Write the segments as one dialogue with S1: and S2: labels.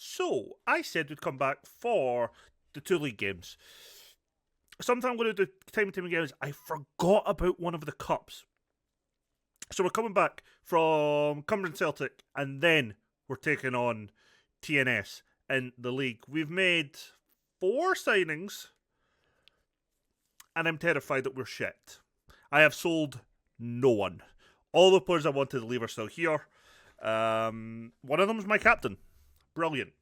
S1: So, I said we'd come back for the two league games. Something I'm going to do time and time again is I forgot about one of the cups. So we're coming back from Cumberland Celtic, and then we're taking on TNS in the league. We've made 4 signings, and I'm terrified that we're shit. I have sold no one. All the players I wanted to leave are still here. One of them is my captain. Brilliant.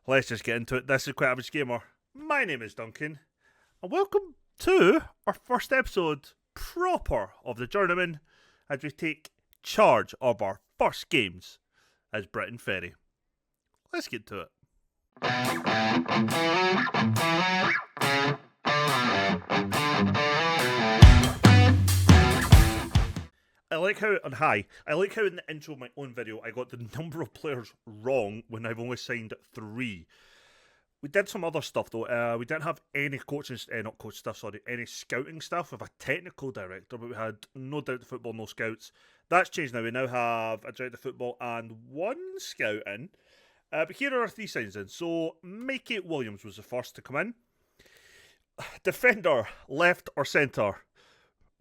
S1: Let's just get into it. This is Quite Average Gamer. My name is Duncan, and welcome to our first episode proper of the Journeyman as we take charge of our first games as Briton Ferry. Let's get to it. I like how in the intro of my own video I got the number of players wrong when I've only signed 3. We did some other stuff though. We didn't have any any scouting stuff. We have a technical director, but we had no director of football, no scouts. That's changed now. We now have a director of football and 1 scout in. But here are our 3 signings in. So Mikey Williams was the first to come in. Defender, left or centre.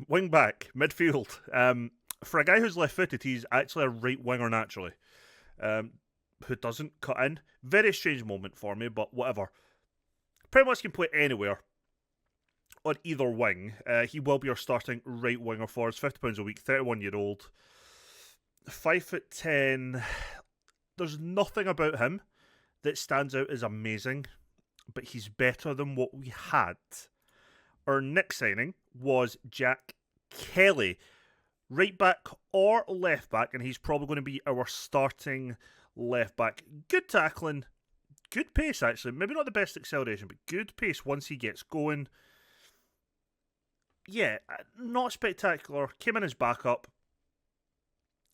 S1: Wing back, midfield. For a guy who's left-footed, he's actually a right winger naturally. Who doesn't cut in. Very strange moment for me, but whatever. Pretty much can play anywhere on either wing. He will be our starting right winger for us. £50 a week, 31-year-old. 5'10". There's nothing about him that stands out as amazing, but he's better than what we had. Our next signing was Jack Kelly. Right back or left back, and he's probably going to be our starting left back. Good tackling, good pace actually. Maybe not the best acceleration, but good pace once he gets going. Yeah, not spectacular. Came in as backup,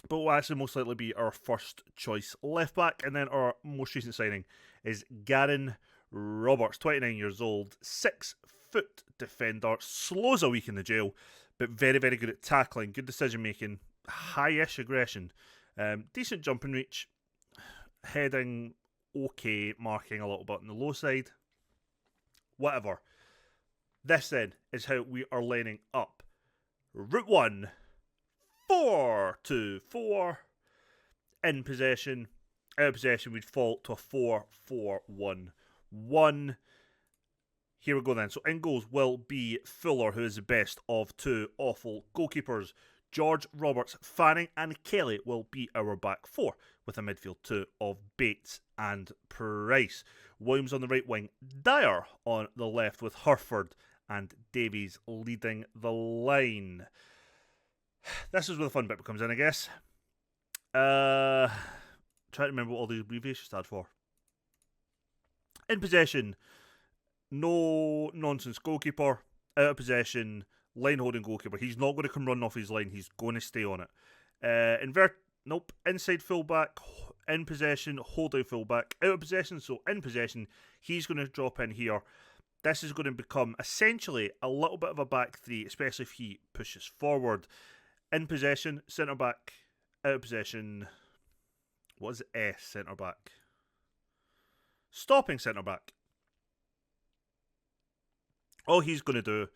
S1: but will actually most likely be our first choice left back. And then our most recent signing is Garen Roberts, 29 years old, 6-foot defender, slow as a week in the jail, but very, very good at tackling, good decision making, high-ish aggression, decent jumping reach, heading okay, marking a little bit on the low side. Whatever. This then is how we are lining up. Route 1, 4-2-4. In possession. Out of possession, we'd fall to a 4-4-1-1. Here we go then. So in goals will be Fuller, who is the best of 2 awful goalkeepers. George, Roberts, Fanning and Kelly will be our back 4, with a midfield 2 of Bates and Price. Williams on the right wing, Dyer on the left, with Hurford and Davies leading the line. This is where the fun bit comes in, I guess. Try to remember what all the abbreviations stand for. In possession, no nonsense goalkeeper. Out of possession, line holding goalkeeper. He's not going to come running off his line. He's going to stay on it. Inside fullback. In possession, holding fullback. Out of possession, so in possession, he's going to drop in here. This is going to become essentially a little bit of a back 3, especially if he pushes forward. In possession, centre back. Out of possession, what is S centre back? Stopping centre back. All he's going to do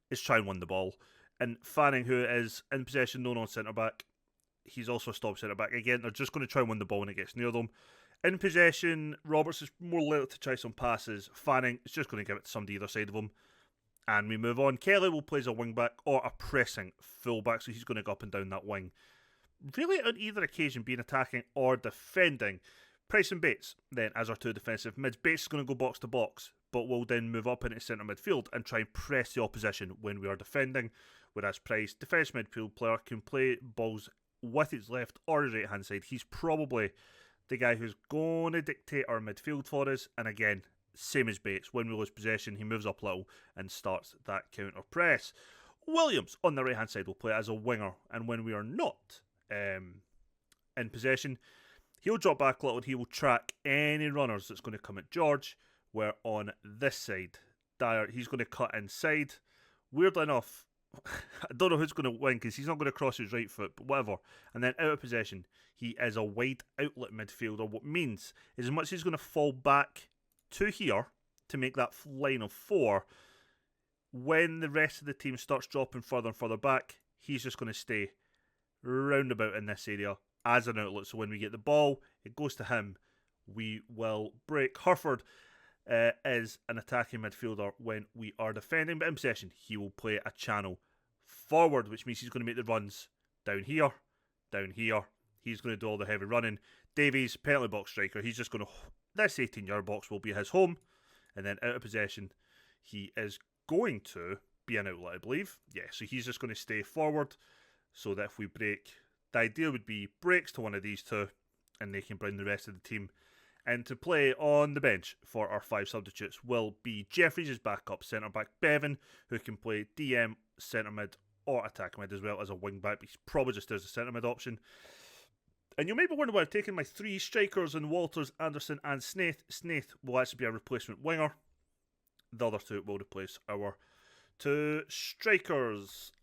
S1: is try and win the ball. And Fanning, who is in possession, no centre back, he's also a stop centre back. Again, they're just going to try and win the ball when it gets near them. In possession, Roberts is more likely to try some passes. Fanning is just going to give it to somebody either side of him. And we move on. Kelly will play as a wing back or a pressing full back, so he's going to go up and down that wing. Really, on either occasion, being attacking or defending. Price and Bates, then, as our 2 defensive mids. Bates is going to go box to box, but will then move up into centre midfield and try and press the opposition when we are defending. Whereas Price, defence midfield player, can play balls with his left or his right hand side. He's probably the guy who's going to dictate our midfield for us. And again, same as Bates, when we lose possession, he moves up a little and starts that counter press. Williams, on the right hand side, will play as a winger, and when we are not in possession, he'll drop back a little and he will track any runners that's going to come at George. Where on this side, Dyer, he's going to cut inside. Weirdly enough, I don't know who's going to win because he's not going to cross his right foot, but whatever. And then out of possession, he is a wide outlet midfielder, what means as much as he's going to fall back to here to make that line of 4, when the rest of the team starts dropping further and further back, he's just going to stay roundabout in this area as an outlet. So when we get the ball, it goes to him. We will break. Hurford is an attacking midfielder when we are defending, but in possession, he will play a channel forward, which means he's going to make the runs down here, down here. He's going to do all the heavy running. Davies, penalty box striker, he's just going to... This 18-yard box will be his home. And then out of possession, he is going to be an outlet, I believe. Yeah, so he's just going to stay forward so that if we break, the idea would be breaks to one of these two and they can bring the rest of the team into play. On the bench for our 5 substitutes will be Jeffries' backup centre-back, Bevan, who can play DM, centre-mid or attack mid as well as a wing-back. He's probably just as a centre-mid option. And you may be wondering why I've taken my 3 strikers in Walters, Anderson and Snaith. Snaith will actually be a replacement winger. The other 2 will replace our 2 strikers.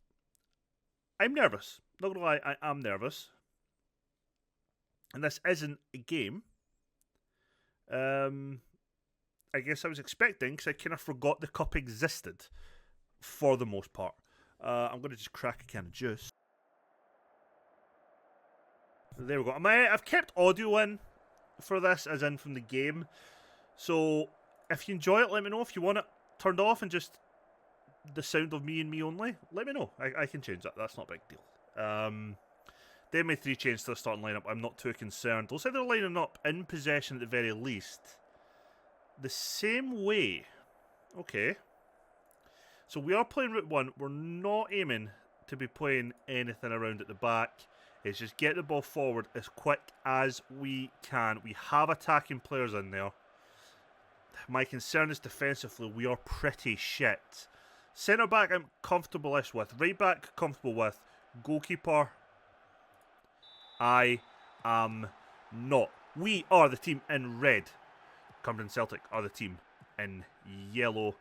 S1: I'm nervous. Not gonna lie, I am nervous. And this isn't a game. I guess I was expecting, because I kind of forgot the cup existed for the most part. I'm going to just crack a can of juice. There we go. I've kept audio in for this, as in from the game. So if you enjoy it, let me know. If you want it turned off and just the sound of me and me only, let me know. I can change that. That's not a big deal. They made 3 changes to the starting lineup. I'm not too concerned. Looks like they're lining up in possession at the very least. The same way. Okay. So we are playing route 1. We're not aiming to be playing anything around at the back. It's just get the ball forward as quick as we can. We have attacking players in there. My concern is defensively, we are pretty shit. Centre back, I'm comfortable-ish with. Right back, comfortable with. Goalkeeper, I am not. We are the team in red. Cumberland Celtic are the team in yellow.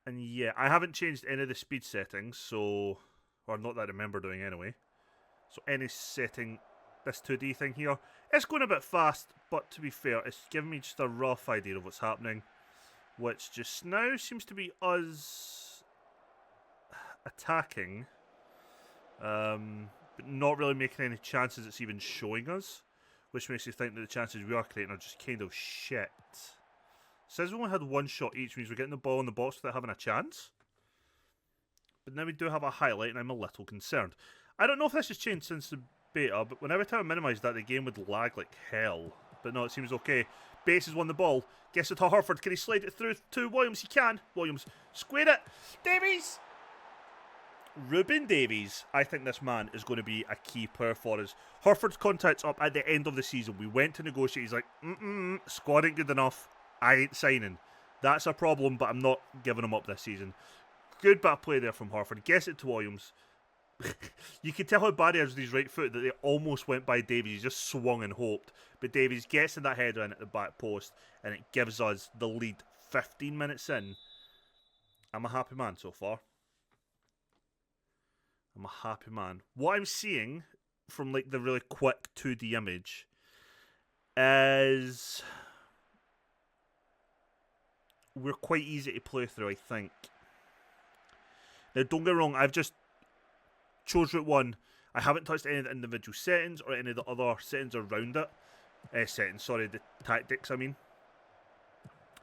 S1: And yeah, I haven't changed any of the speed settings, so... Or not that I remember doing anyway. So any setting, this 2D thing here, it's going a bit fast, but to be fair, it's giving me just a rough idea of what's happening. Which just now seems to be us attacking. But not really making any chances it's even showing us. Which makes you think that the chances we are creating are just kind of shit. Says we only had 1 shot each, means we're getting the ball in the box without having a chance. But now we do have a highlight, and I'm a little concerned. I don't know if this has changed since the beta, but whenever time I minimised that, the game would lag like hell. But no, it seems okay. Bates has won the ball. Gets it to Hurford. Can he slide it through to Williams? He can. Williams, square it. Davies! Ruben Davies. I think this man is going to be a key player for us. Hurford's contract's up at the end of the season. We went to negotiate. He's like, squad ain't good enough. I ain't signing. That's a problem, but I'm not giving him up this season. Good bit of play there from Hurford. Gets it to Williams. You can tell how bad he is with his right foot that they almost went by Davies. He just swung and hoped. But Davies gets in that header in at the back post, and it gives us the lead 15 minutes in. I'm a happy man so far. I'm a happy man. What I'm seeing from like the really quick 2D image is we're quite easy to play through, I think. Now, don't get me wrong, I've just chose route 1. I haven't touched any of the individual settings or any of the other settings around it. The tactics, I mean.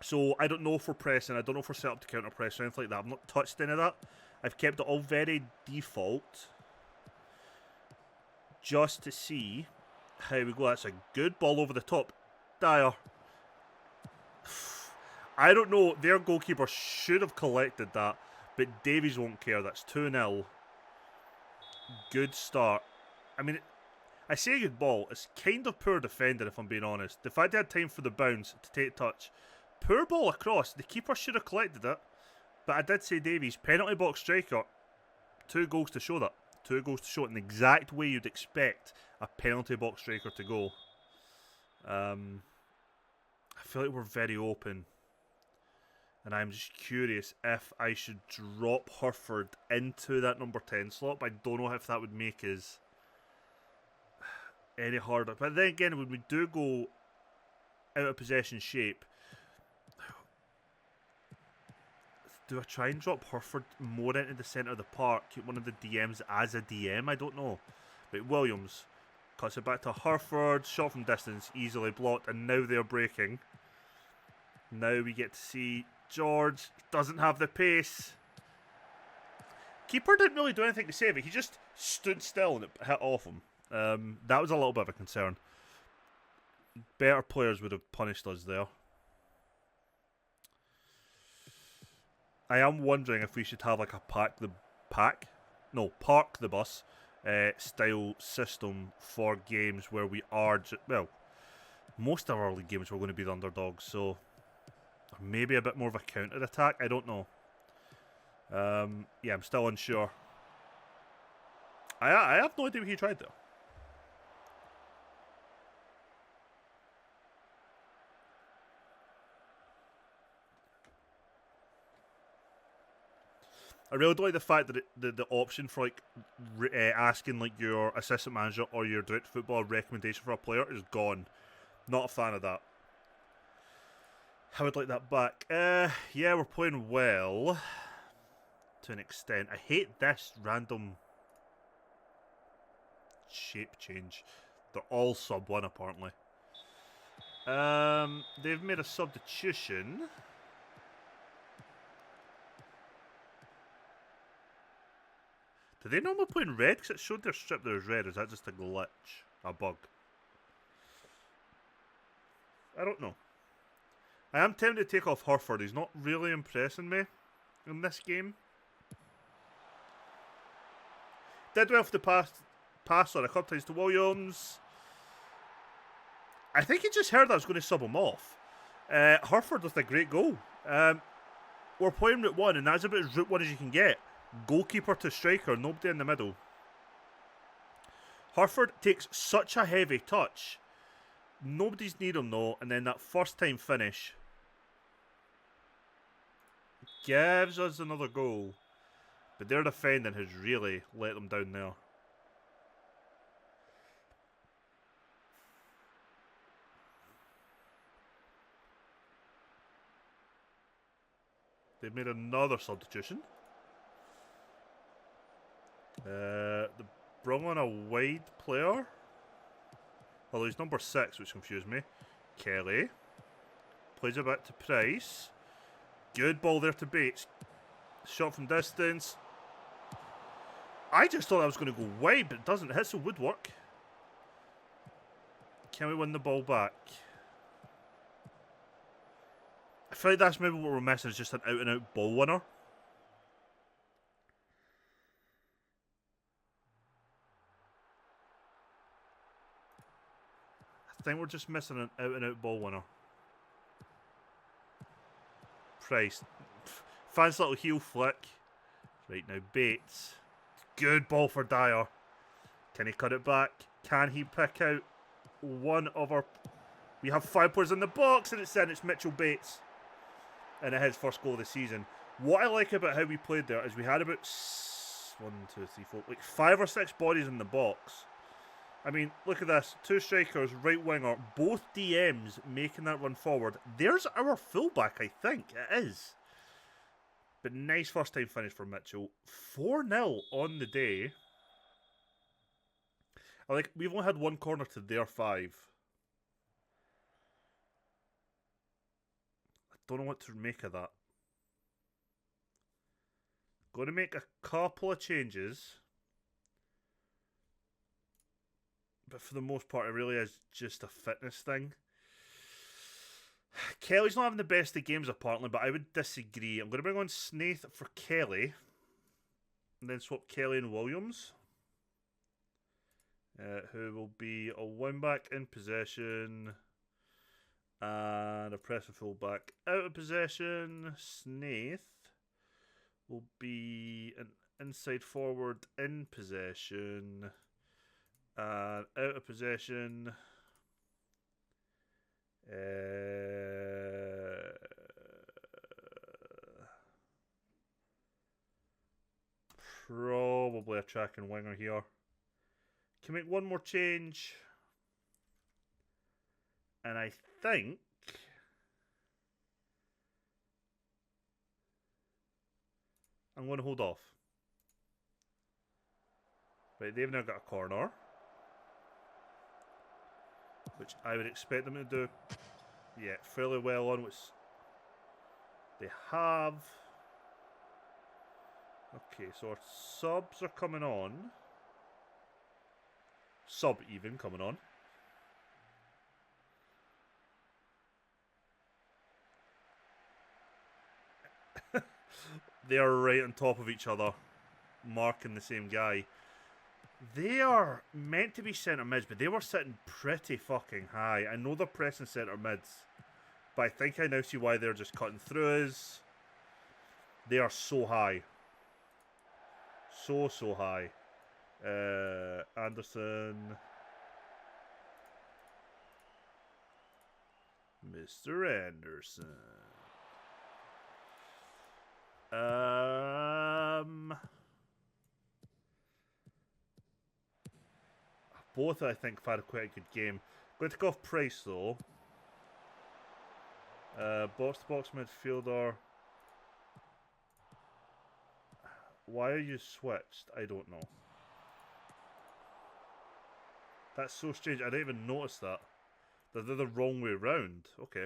S1: So, I don't know if we're pressing, I don't know if we're set up to counter press or anything like that. I've not touched any of that. I've kept it all very default. Just to see how we go. That's a good ball over the top. Dyer. I don't know, their goalkeeper should have collected that. But Davies won't care. That's 2-0. Good start. I mean, I say good ball. It's kind of poor defending, if I'm being honest. The fact they had time for the bounce to take touch. Poor ball across. The keeper should have collected it. But I did say Davies, penalty box striker. 2 goals to show that. 2 goals to show it in the exact way you'd expect a penalty box striker to go. I feel like we're very open. And I'm just curious if I should drop Hurford into that number 10 slot. But I don't know if that would make us any harder. But then again, when we do go out of possession shape, do I try and drop Hurford more into the centre of the park? One of the DMs as a DM? I don't know. But Williams cuts it back to Hurford. Shot from distance, easily blocked. And now they're breaking. Now we get to see George. Doesn't have the pace. Keeper didn't really do anything to save it. He just stood still and it hit off him. That was a little bit of a concern. Better players would have punished us there. I am wondering if we should have like a park the bus style system for games where we are well, most of our league games we're going to be the underdogs, so maybe a bit more of a counter attack. I don't know. Yeah, I'm still unsure. I have no idea what he tried there. I really don't like the fact that the option for like asking like your assistant manager or your director of football recommendation for a player is gone. Not a fan of that. I would like that back. Yeah, we're playing well to an extent. I hate this random shape change. They're all sub 1 apparently. They've made a substitution. Do they normally play in red? Because it showed their strip there as red. Or is that just a glitch? A bug? I don't know. I am tempted to take off Hurford. He's not really impressing me in this game. Did well for the pass on a couple times to Williams. I think he just heard I was going to sub him off. Hurford with a great goal. We're playing route 1, and that's about as route 1 as you can get. Goalkeeper to striker, nobody in the middle. Hurford takes such a heavy touch. Nobody's near him though, and then that first time finish gives us another goal. But their defending has really let them down there. They've made another substitution. They brought on a wide player. Although he's number 6, which confused me. Kelly. Plays it back to Price. Good ball there to Bates. Shot from distance. I just thought I was going to go wide, but it doesn't. It hits the woodwork. Can we win the ball back? I feel like that's maybe what we're missing, is just an out-and-out ball winner. I think we're just missing an out-and-out ball winner. Price. Fancy little heel flick. Right now, Bates. Good ball for Dyer. Can he cut it back? Can he pick out one of our... We have 5 players in the box, and it's Mitchell Bates. And it his first goal of the season. What I like about how we played there is we had about 5 or 6 bodies in the box. I mean, look at this. 2 strikers, right winger, both DMs making that run forward. There's our fullback, I think. It is. But nice first time finish for Mitchell. 4-0 on the day. We've only had 1 corner to their 5. I don't know what to make of that. Going to make a couple of changes. But for the most part, it really is just a fitness thing. Kelly's not having the best of games, apparently, but I would disagree. I'm going to bring on Snaith for Kelly. And then swap Kelly and Williams. Who will be a wing-back in possession. And a press and full-back out of possession. Snaith will be an inside forward in possession. And out of possession. tracking winger here. Can make one more change. And I think I'm going to hold off. Right, they've now got a corner, which I would expect them to do, yeah, fairly well on, which they have. Okay, so our subs are coming on. Sub even coming on. They are right on top of each other, marking the same guy. They are meant to be centre mids, but they were sitting pretty fucking high. I know they're pressing centre mids, but I think I now see why they're just cutting through us. They are so high. So high. Anderson. Mr. Anderson. Both, I think, have had quite a good game. Going to take off Price, though. Box-to-box midfielder. Why are you switched? I don't know. That's so strange. I didn't even notice that. They're the wrong way round. Okay.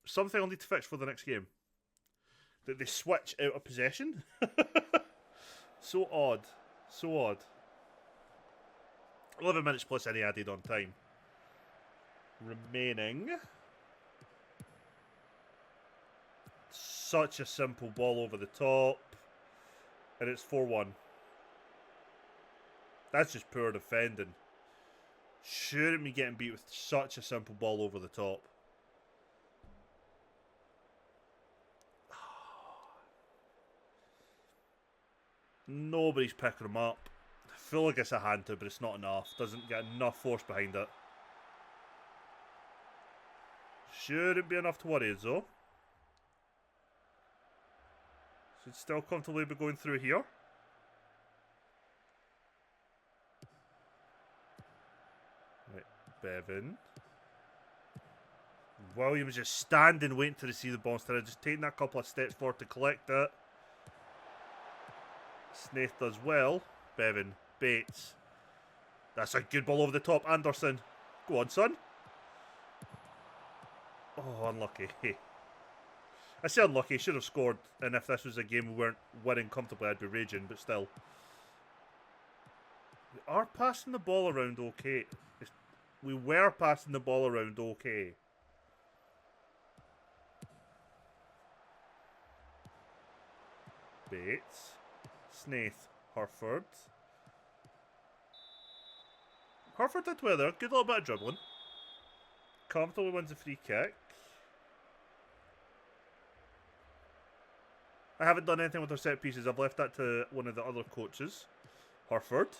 S1: Something I'll need to fix for the next game. That they switch out of possession. So odd. So odd. 11 minutes plus any added on time. Remaining. Such a simple ball over the top. And it's 4-1. That's just poor defending. Shouldn't be getting beat with such a simple ball over the top. Nobody's picking him up. I feel like it's a hand to, but it's not enough. Doesn't get enough force behind it. Shouldn't be enough to worry us, though. Should still comfortably be going through here. Right, Bevan. Williams just standing, waiting to receive the ball instead of just taking that couple of steps forward to collect it. Snaith does well. Bevan. Bates. That's a good ball over the top. Anderson. Go on, son. Oh, unlucky. I say unlucky. Should have scored. And if this was a game we weren't winning comfortably, I'd be raging. But still. We are passing the ball around okay. We were passing the ball around okay. Bates. Snaith. Hurford. Hurford did well there. Good little bit of dribbling. Comfortably wins the free kick. I haven't done anything with our set pieces. I've left that to one of the other coaches. Hurford.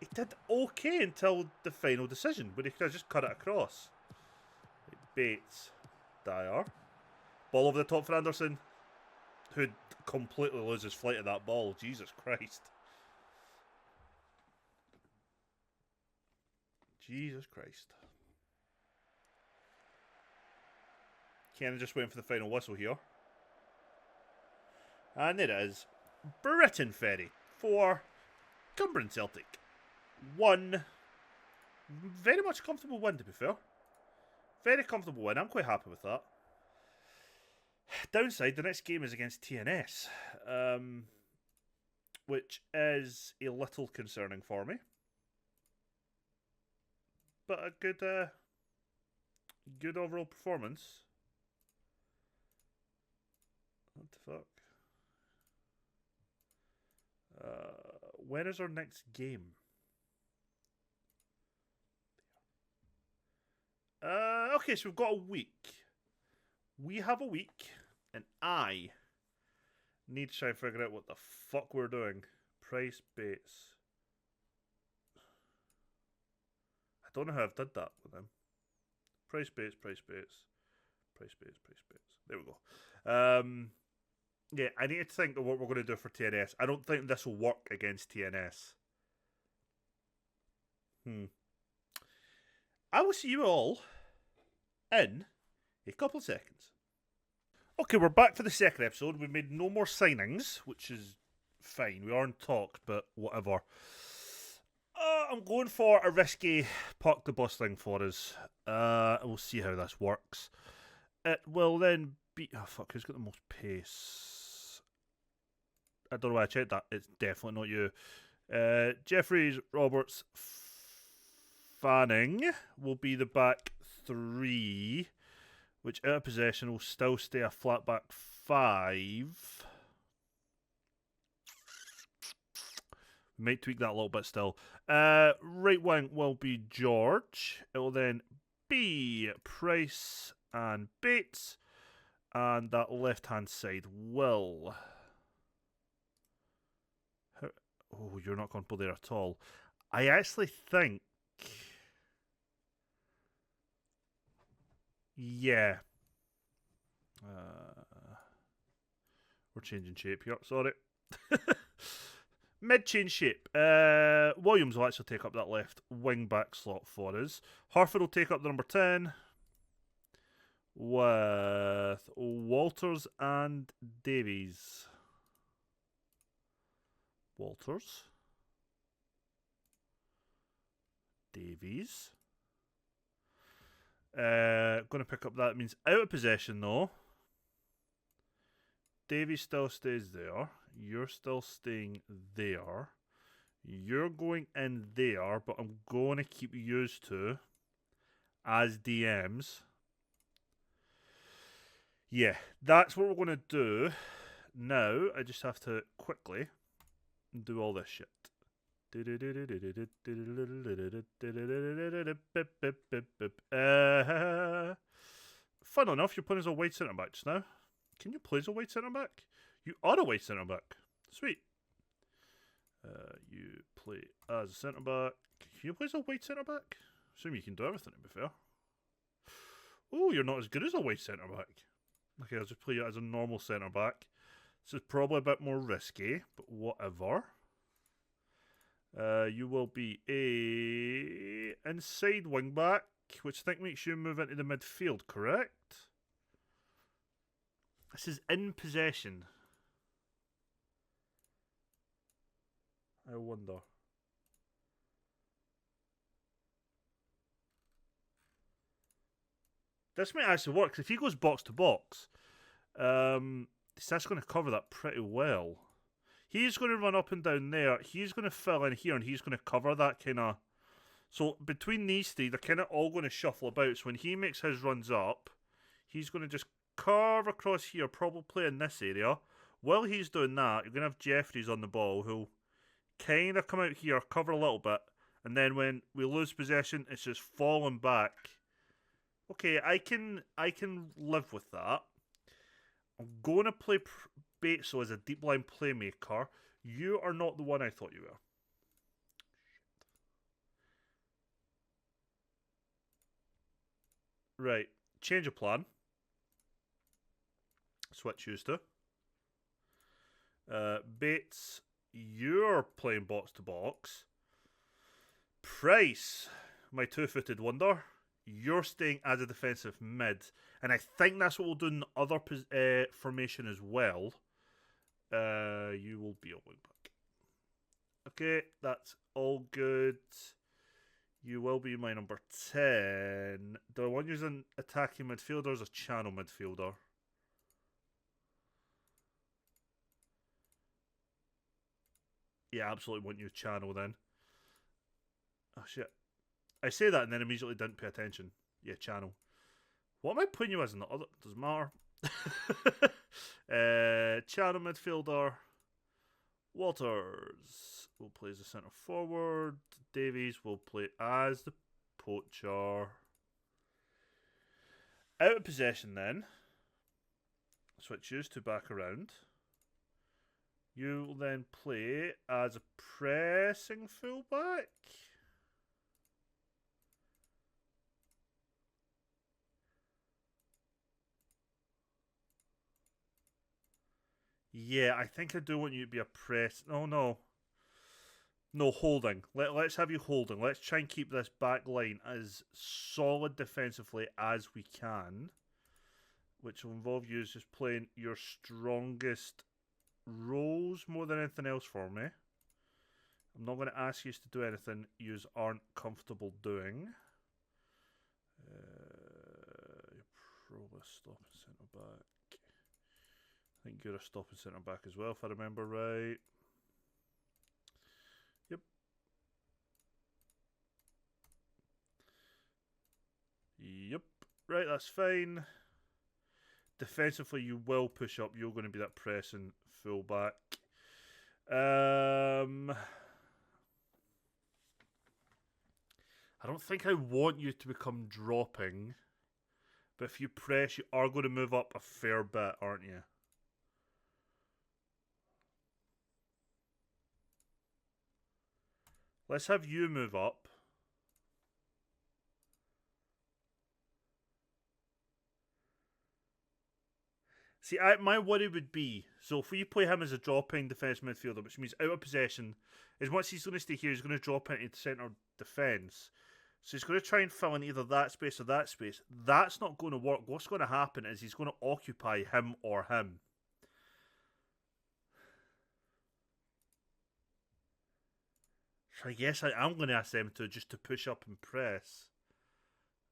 S1: He did okay until the final decision, but he could have just cut it across. Bates. Dyer. Ball over the top for Anderson, who completely loses flight of that ball. Jesus Christ. Jesus Christ. Kenny just waiting for the final whistle here. And it is Briton Ferry for Cumbrian Celtic. 1. Very much comfortable win, to be fair. Very comfortable win. I'm quite happy with that. Downside, the next game is against TNS, which is a little concerning for me. But a good overall performance. What the fuck? When is our next game? Okay, so we've got a week. We have a week, and I need to try and figure out what the fuck we're doing. Price Bates. I don't know how I've did that with him. Price Bates. Price space. There we go. Yeah, I need to think of what we're going to do for TNS. I don't think this will work against TNS. I will see you all in a couple of seconds. Okay, we're back for the second episode. We made no more signings, which is fine. We are in talks, but whatever. I'm going for a risky park the bus thing for us. We'll see how this works. It will then be... Oh, fuck, who's got the most pace? I don't know why I checked that. It's definitely not you. Jeffries, Roberts, Fanning will be the back three, which out of possession will still stay a flat back five. Might tweak that a little bit still. Right wing will be George. It will then be Price and Bates. And that left-hand side will... Oh, you're not comfortable there at all. I actually think... Yeah. We're changing shape here, sorry. Mid-change shape. Williams will actually take up that left wing-back slot for us. Harford will take up the number 10 with Walters and Davies. Walters. Davies. Going to pick up that means out of possession though. Davies still stays there. You're still staying there. You're going in there, but I'm going to keep used to as DMs. Yeah, that's what we're going to do. Now, I just have to quickly do all this shit. Fun enough, you're playing as a wide centre back just now. Can you play as a wide centre back? You are a wide centre back. Sweet. You play as a centre back. Can you play as a wide centre back? Assume you can do everything, to be fair. Oh, you're not as good as a wide centre back. Okay, I'll just play you as a normal centre back. This is probably a bit more risky, but whatever. You will be a inside wing back, which I think makes you move into the midfield, correct? This is in possession. I wonder. This might actually work, 'cause if he goes box to box, that's going to cover that pretty well. He's going to run up and down there. He's going to fill in here, and he's going to cover that kind of... So between these three, they're kind of all going to shuffle about. So when he makes his runs up, he's going to just curve across here, probably in this area. While he's doing that, you're going to have Jeffries on the ball, who'll kind of come out here, cover a little bit, and then when we lose possession, it's just falling back. Okay, I can live with that. I'm going to play Bates as a deep line playmaker. You are not the one I thought you were. Right, change of plan. Switch used to. Bates, you're playing box to box. Price, my two-footed wonder. You're staying as a defensive mid. And I think that's what we'll do in the other formation as well. You will be a wing back. Okay, that's all good. You will be my number 10. Do I want you as an attacking midfielder or as a channel midfielder? Yeah, absolutely want you channel then. Oh, shit. I say that and then immediately didn't pay attention. Yeah, channel. What am I putting you as in the other? Doesn't matter. Channel midfielder. Walters will play as a centre forward. Davies will play as the poacher. Out of possession then. Switch yours to back around. You will then play as a pressing fullback. Yeah, I think I do want you to be a press. Oh, no. No, holding. Let's have you holding. Let's try and keep this back line as solid defensively as we can, which will involve you just playing your strongest roles more than anything else for me. I'm not going to ask you to do anything you aren't comfortable doing. Probably stopping centre back. I think you're a stopping centre back as well, if I remember right. Yep. Yep. Right, that's fine. Defensively, you will push up. You're going to be that pressing fullback. I don't think I want you to become dropping, but if you press, you are going to move up a fair bit, aren't you? Let's have you move up. See, my worry would be, so if we play him as a dropping defence midfielder, which means out of possession, as much as he's going to stay here, he's going to drop into the centre defence. So he's going to try and fill in either that space or that space. That's not going to work. What's going to happen is he's going to occupy him or him. So I guess I am going to ask them to just to push up and press.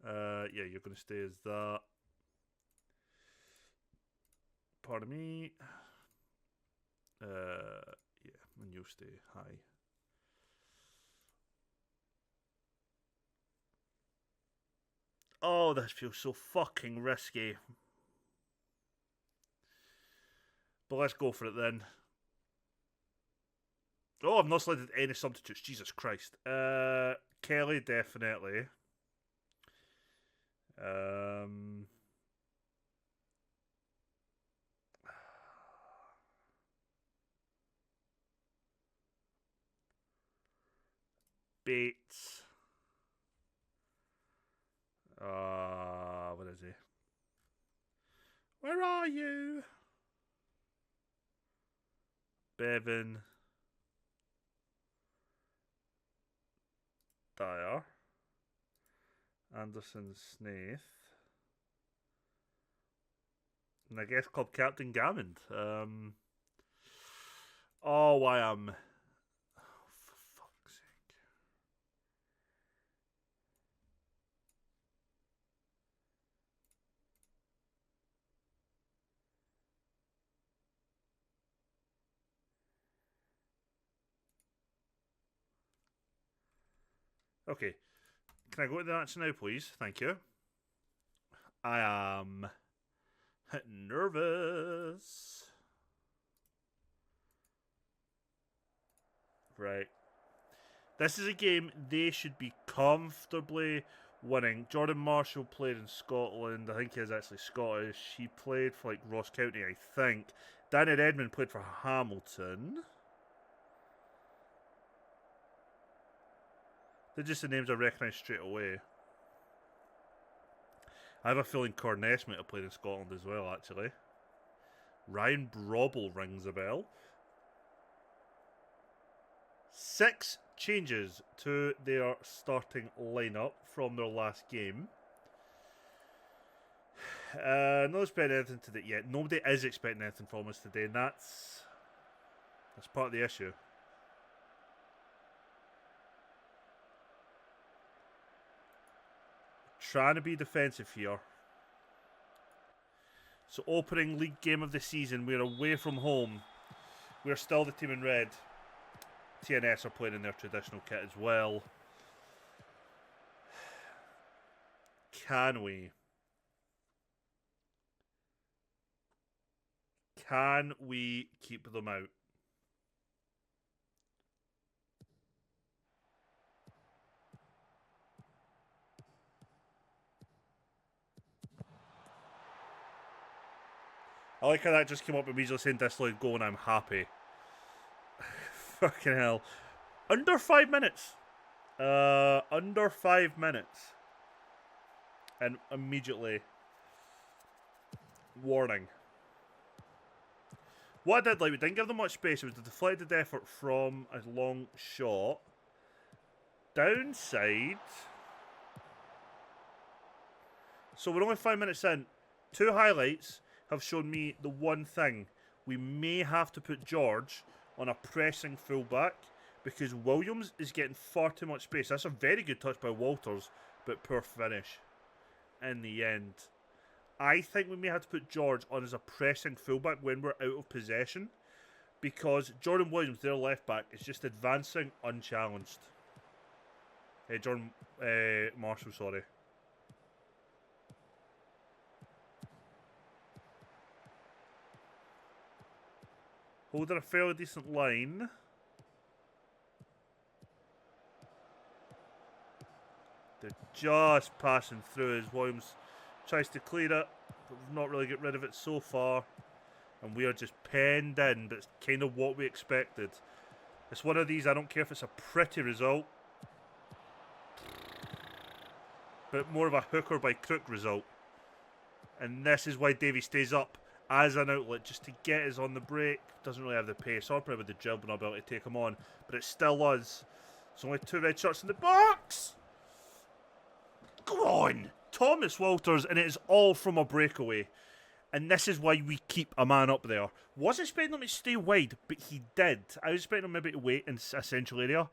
S1: Yeah, you're going to stay as that. Pardon me. Yeah, and you'll stay high. Oh, this feels so fucking risky. But let's go for it then. Oh, I've not selected any substitutes. Jesus Christ. Kelly, definitely. Bates. What is he? Where are you? Bevan. Dyer. Anderson Snaith. And I guess club captain Gammond. Oh, I am. Oh, for fuck's sake. Okay. Can I go to the answer now, please? Thank you. I am nervous. Right. This is a game they should be comfortably winning. Jordan Marshall played in Scotland. I think he is actually Scottish. He played for like Ross County, I think. Daniel Edmund played for Hamilton. They're just the names I recognise straight away. I have a feeling Corness might have played in Scotland as well, actually. Ryan Brobble rings a bell. 6 changes to their starting lineup from their last game. Not expecting anything today yet. Nobody is expecting anything from us today, and that's part of the issue. Trying to be defensive here. So opening league game of the season, we're away from home. We're still the team in red. TNS are playing in their traditional kit as well. Can we keep them out? I like how that just came up immediately saying disloyed goal and I'm happy. Fucking hell. Under 5 minutes. Under 5 minutes. And immediately. Warning. What I did like, we didn't give them much space. It was the deflected effort from a long shot. Downside. So we're only 5 minutes in. 2 highlights have shown me the one thing. We may have to put George on a pressing fullback because Williams is getting far too much space. That's a very good touch by Walters, but poor finish in the end. I think we may have to put George on as a pressing fullback when we're out of possession because Jordan Williams, their left back, is just advancing unchallenged. Jordan Marshall, sorry. Holding a fairly decent line. They're just passing through as Williams tries to clear it, but we've not really got rid of it so far. And we are just penned in, but it's kind of what we expected. It's one of these, I don't care if it's a pretty result, but more of a hooker by crook result. And this is why Davey stays up as an outlet just to get us on the break. Doesn't really have the pace. Or probably with the dribble and ability to take him on, but it's still us. There's only 2 red shirts in the box. Go on, Thomas Walters, and it is all from a breakaway. And this is why we keep a man up there. Was expecting him to stay wide, but he did. I was expecting him maybe to wait in a central area.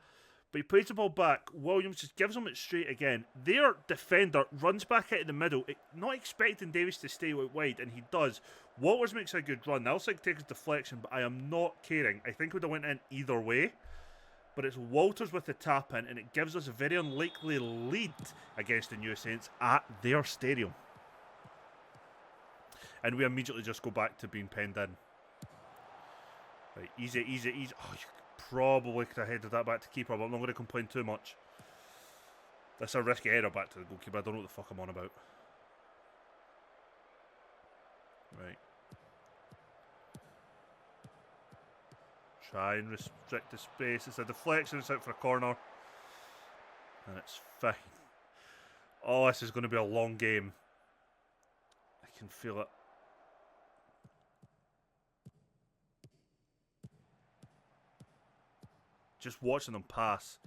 S1: But he plays the ball back. Williams just gives him it straight again. Their defender runs back out in the middle, not expecting Davies to stay out wide, and he does. Walters makes a good run. That looks like takes a deflection, but I am not caring. I think it would have went in either way. But it's Walters with the tap in, and it gives us a very unlikely lead against the New Saints at their stadium. And we immediately just go back to being penned in. Right, easy, easy, easy. Oh, you probably could have headed that back to keeper, but I'm not going to complain too much. That's a risky header back to the goalkeeper. I don't know what the fuck I'm on about. Right. Try and restrict the space. It's a deflection. It's out for a corner. And it's fine. Oh, this is going to be a long game. I can feel it. Just watching them pass.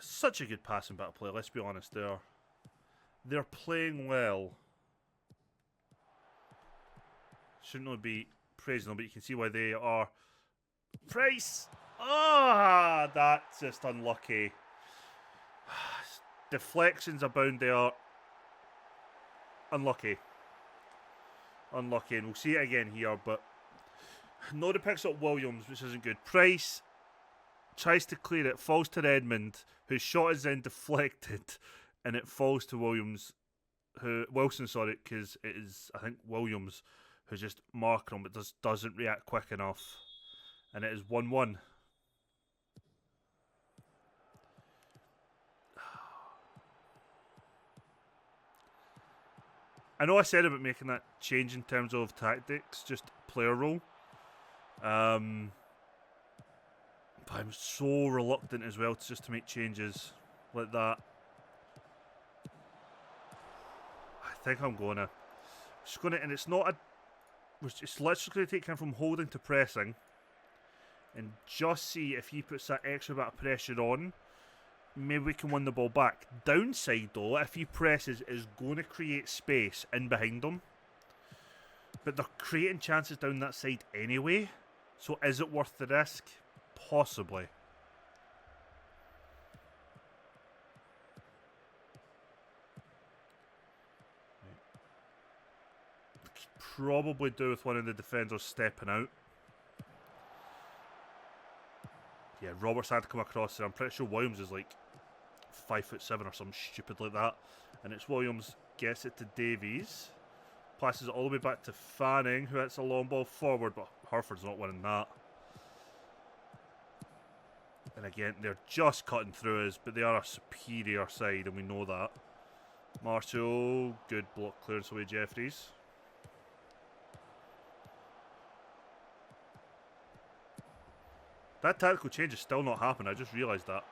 S1: Such a good passing back play, let's be honest. They're playing well. Shouldn't really be praising them, but you can see why they are. Price! Ah, that's just unlucky. Deflections abound there. Unlucky. Unlucky, and we'll see it again here, but Noda picks up Williams, which isn't good. Price tries to clear it, falls to Redmond, whose shot is then deflected, and it falls to Williams, Wilson, because it is, I think, Williams who's just marking him, but doesn't react quick enough, and it is 1-1. I know I said about making that change in terms of tactics, just player role. But I'm so reluctant as well just to make changes like that. I think I'm gonna. Just gonna, and it's not a. It's literally going to take him from holding to pressing, and just see if he puts that extra bit of pressure on. Maybe we can win the ball back. Downside though, if he presses, is going to create space in behind him. But they're creating chances down that side anyway. So is it worth the risk? Possibly. Probably do with one of the defenders stepping out. Yeah, Roberts had to come across there. I'm pretty sure Williams is like 5'7" or something stupid like that. And it's Williams gets it to Davies. Passes it all the way back to Fanning, who hits a long ball forward, but Herford's not winning that. And again, they're just cutting through us, but they are a superior side, and we know that. Marshall, good block clearance away Jeffries. That tactical change is still not happening, I just realised that.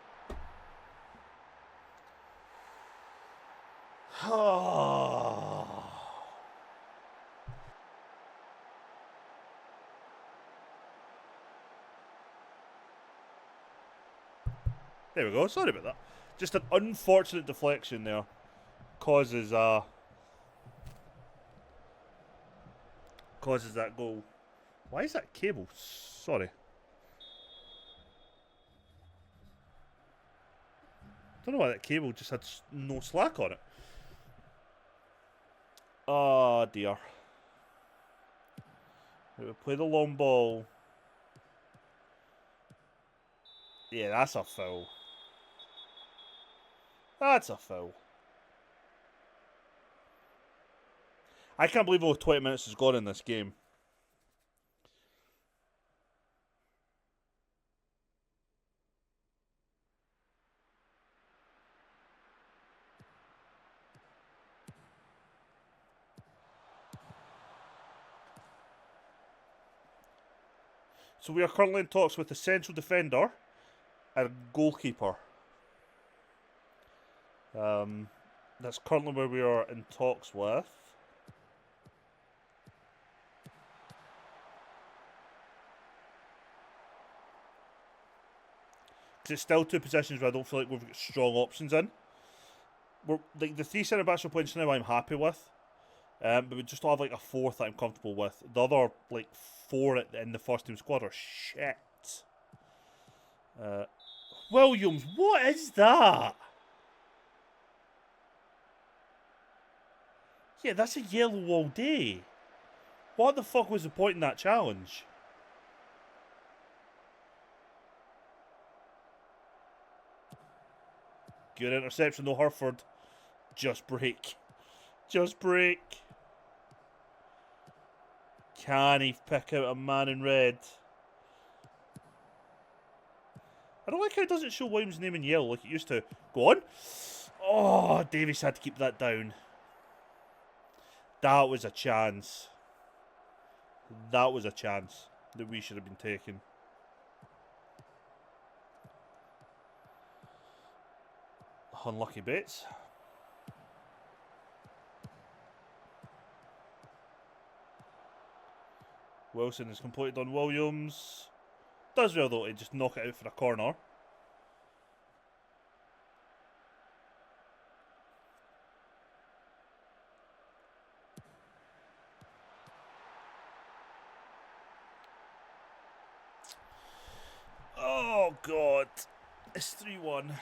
S1: There we go. Sorry about that. Just an unfortunate deflection there causes that goal. Why is that cable? Sorry. Don't know why that cable just had no slack on it. Oh dear. We play the long ball. Yeah, that's a foul. That's a foul. I can't believe over 20 minutes has gone in this game. So we are currently in talks with a central defender and a goalkeeper. That's currently where we are in talks with. Because it's still two positions where I don't feel like we've got strong options in. We're like the three centre backs we're playing now I'm happy with. But we just don't have like a fourth that I'm comfortable with. The other like four in the first team squad are shit. Williams, what is that? Yeah, that's a yellow all day. What the fuck was the point in that challenge? Good interception though, Herford. Just break. Just break. Can he pick out a man in red? I don't like how it doesn't show Williams' name in yellow like it used to. Go on. Oh, Davies had to keep that down. That was a chance. That was a chance that we should have been taking. Unlucky bits. Wilson has completed on Williams. Does well though to just knock it out for a corner. Oh god. It's 3-1.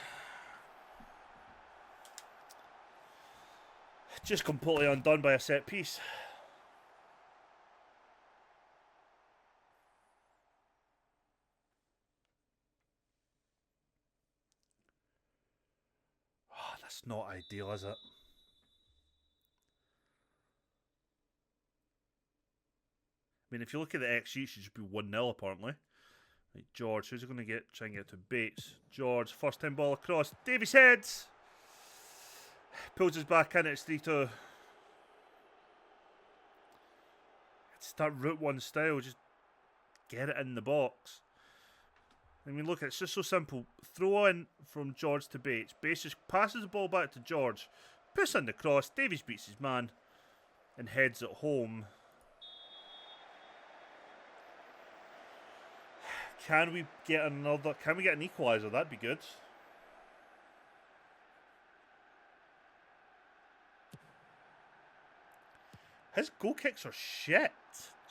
S1: Just completely undone by a set piece. Oh, that's not ideal, is it? I mean, if you look at the XG, it should just be 1-0 apparently. Right, George, who's he going to get? Try and get to Bates. George, first time ball across. Davies heads! Pulls us back in, it's 3-2. It's that Route 1 style, just get it in the box. I mean, look, it's just so simple. Throw in from George to Bates. Bates just passes the ball back to George. Puts in the cross. Davies beats his man and heads it home. Can we get an equaliser? That'd be good. His goal kicks are shit.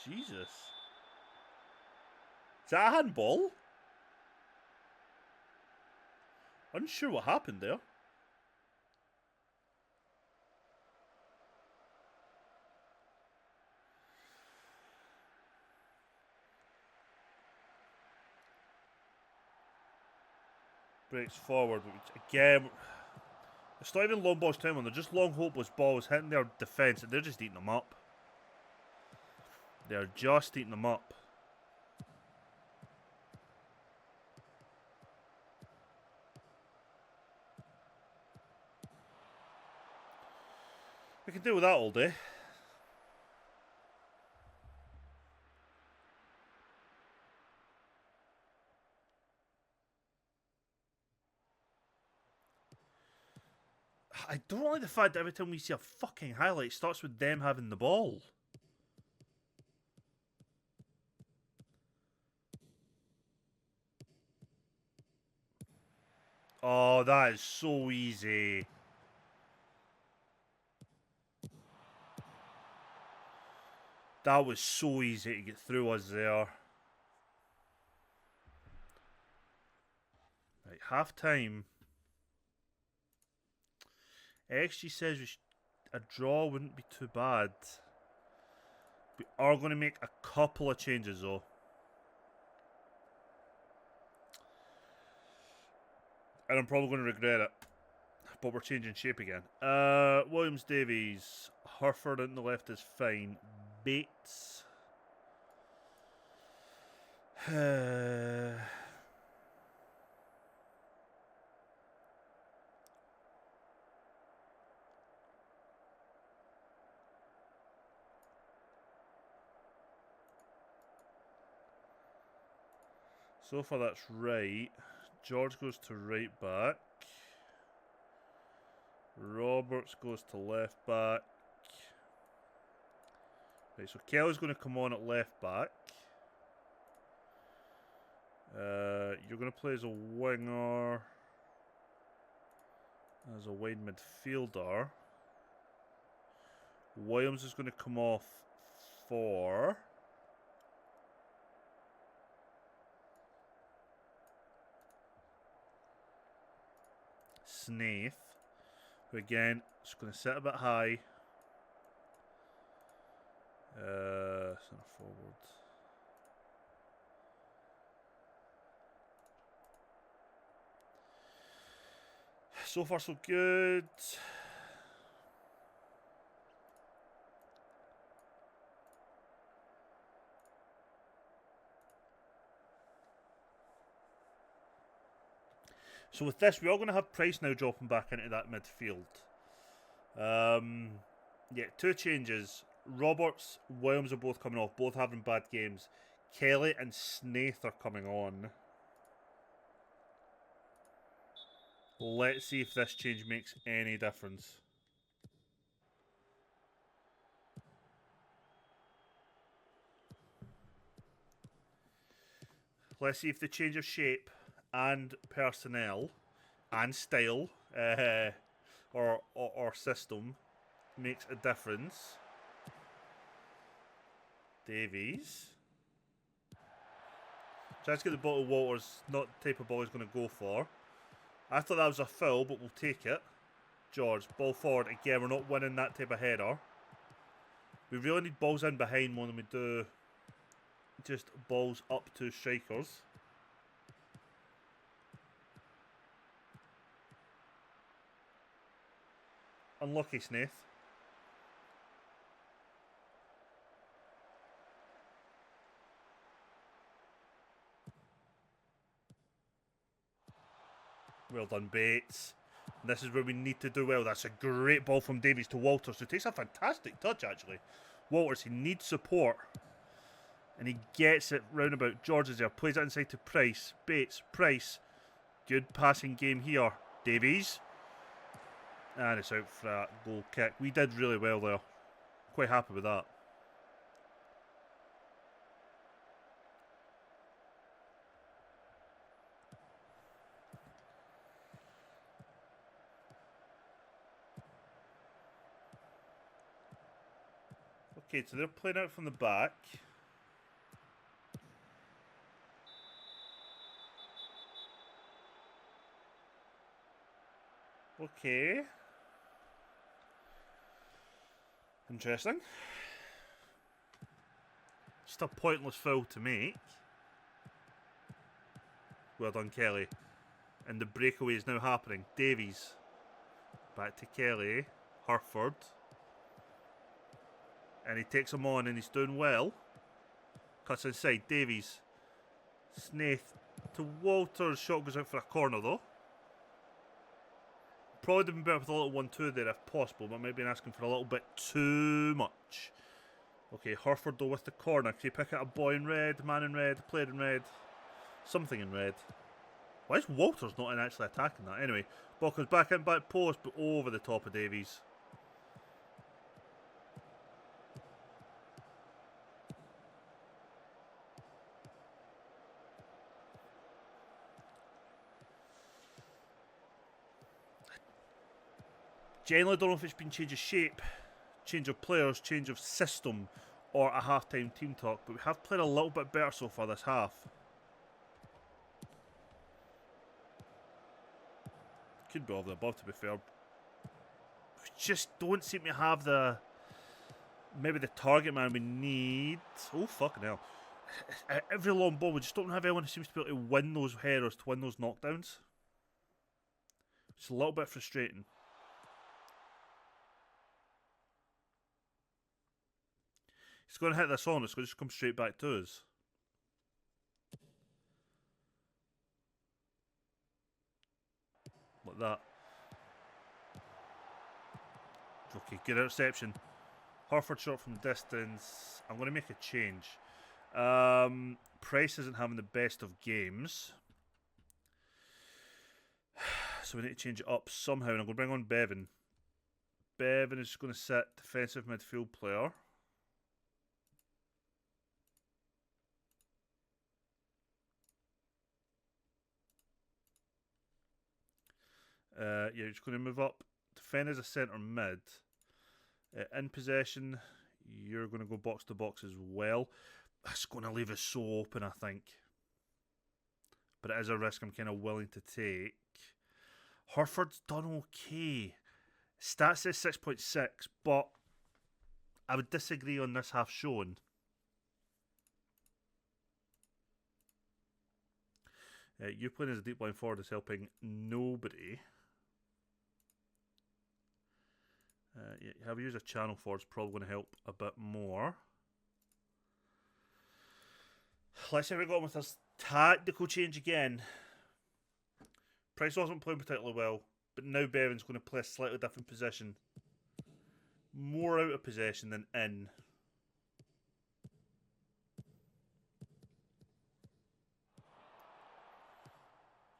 S1: Jesus. Is that a handball? Unsure what happened there. Breaks forward. Again, it's not even long balls time when they're just long hopeless balls hitting their defence and they're just eating them up. They're just eating them up. We can deal with that all day. I don't like the fact that every time we see a fucking highlight, it starts with them having the ball. Oh, that is so easy. That was so easy to get through us there. Right, half time. XG says a draw wouldn't be too bad. We are going to make a couple of changes though. And I'm probably going to regret it. But we're changing shape again. Williams Davies. Hurford on the left is fine. Bates. So far that's right. George goes to right back. Roberts goes to left back. Right, so Kelly's going to come on at left back. You're going to play as a winger. As a wide midfielder. Williams is going to come off for... Snaith, who again is going to sit a bit high. Centre forward. So far, so good. So with this, we are going to have Price now dropping back into that midfield. Yeah, two changes. Roberts, Williams are both coming off, both having bad games. Kelly and Snaith are coming on. Let's see if this change makes any difference. Let's see if the change of shape and personnel and style or system makes a difference. Davies. Tries to get the ball to Walters, not the type of ball he's going to go for. I thought that was a foul, but we'll take it. George, ball forward. Again, we're not winning that type of header. We really need balls in behind more than we do just balls up to strikers. Unlucky, Snaith. Well done, Bates. And this is where we need to do well. That's a great ball from Davies to Walters, who takes a fantastic touch, actually. Walters, he needs support. And he gets it roundabout. George is there. Plays it inside to Price. Bates. Price. Good passing game here. Davies. And it's out for a goal kick. We did really well there. Quite happy with that. Okay, so they're playing out from the back. Okay. Interesting. Just a pointless foul to make. Well done, Kelly. And the breakaway is now happening. Davies. Back to Kelly. Hurford. And he takes him on and he's doing well. Cuts inside. Davies. Snaith to Walters. Shot goes out for a corner though. Probably would have been better with a little 1-2 there if possible, but maybe asking for a little bit too much. Okay, Hurford though with the corner. Can you pick out a boy in red, man in red, player in red? Something in red. Why is Walters not in actually attacking that? Anyway, ball comes back in back post, but over the top of Davies. Generally, don't know if it's been change of shape, change of players, change of system, or a half-time team talk, but we have played a little bit better so far this half. Could be all of the above, to be fair. We just don't seem to have the... maybe the target man we need. Oh, fucking hell. Every long ball, we just don't have anyone who seems to be able to win those headers, to win those knockdowns. It's a little bit frustrating. He's going to hit this on, it's going to just come straight back to us. Like that. Okay, good interception. Harford shot from distance. I'm going to make a change. Price isn't having the best of games. So we need to change it up somehow. And I'm going to bring on Bevan. Bevan is going to sit defensive midfield player. Yeah, you're just going to move up. Defend as a centre mid. In possession, you're going to go box to box as well. That's going to leave us so open, I think. But it is a risk I'm kind of willing to take. Herford's done okay. Stats says 6.6, but I would disagree on this half shown. You playing as a deep line forward is helping nobody. Yeah, have you used a channel forward is probably going to help a bit more. Let's see if we got on with this tactical change again. Price wasn't playing particularly well, but now Bevan's going to play a slightly different position. More out of possession than in.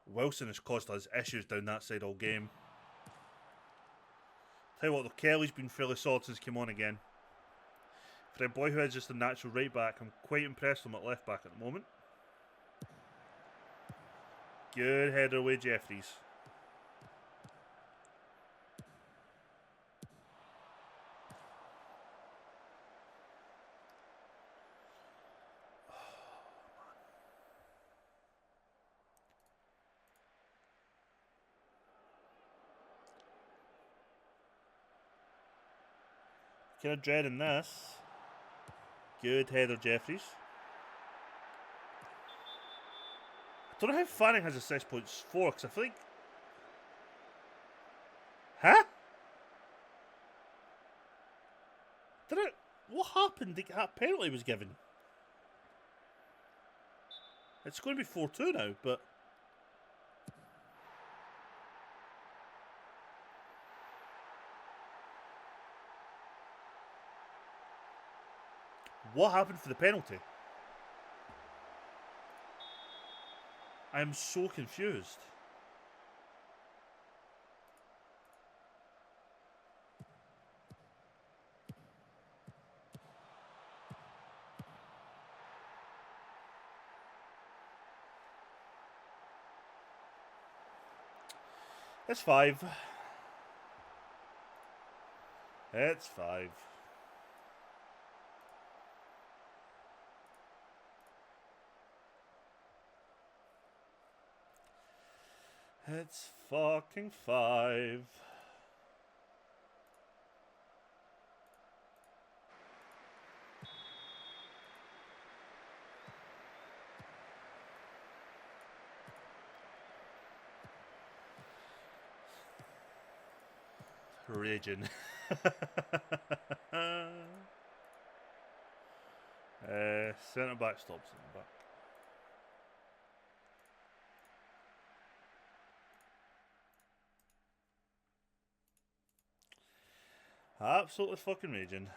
S1: Wilson has caused us issues down that side all game. Tell you what though, Kelly's been fairly solid since he came on again. For a boy who is just a natural right back, I'm quite impressed with him at left back at the moment. Good header away, Jeffries. Kind of dreading this. Good header, Jeffries. I don't know how Fanning has a 6.4 because I feel like... Huh? Did it... What happened? That penalty was given. It's going to be 4-2 now, but... What happened for the penalty? I am so confused. It's 5. It's 5. It's fucking 5. Raging. Centre back stops in the back. Absolutely fucking raging.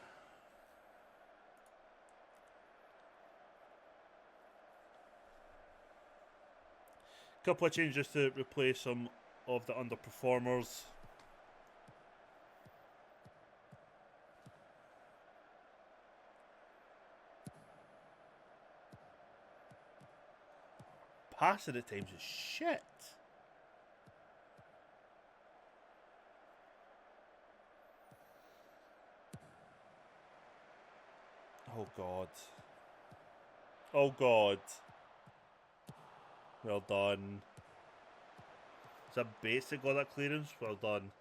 S1: Couple of changes to replace some of the underperformers. Passing at times is shit. Oh, God. Oh, God. Well done. Is that basic got that clearance? Well done.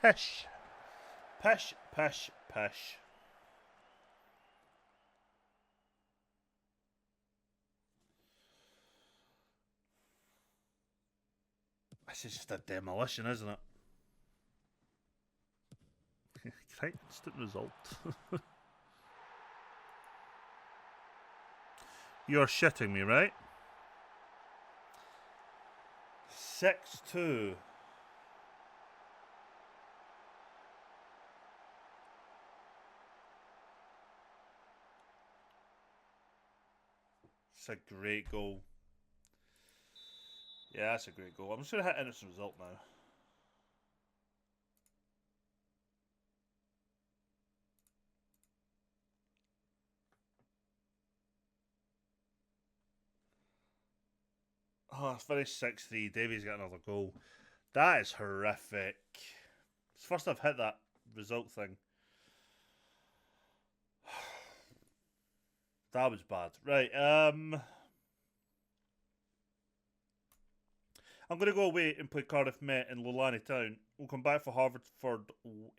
S1: Pish. Pish, pish, pish. This is just a demolition, isn't it? Right, instant result. You're shitting me, right? 6-2. It's a great goal. Yeah, that's a great goal. I'm just going to hit innocent result now. Oh, it's finished 6-3. Davies got another goal. That is horrific. It's first I've hit that result thing. That was bad. Right, I'm going to go away and play Cardiff Met in Lolani Town. We'll come back for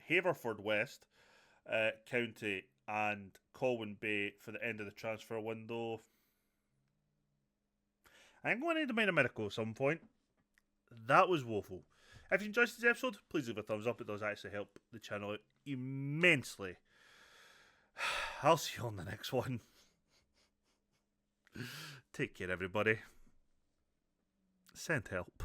S1: Haverford West County and Colwyn Bay for the end of the transfer window. I'm going to need to make a miracle at some point. That was woeful. If you enjoyed this episode, please leave a thumbs up. It does actually help the channel out immensely. I'll see you on the next one. Take care, everybody. Send help.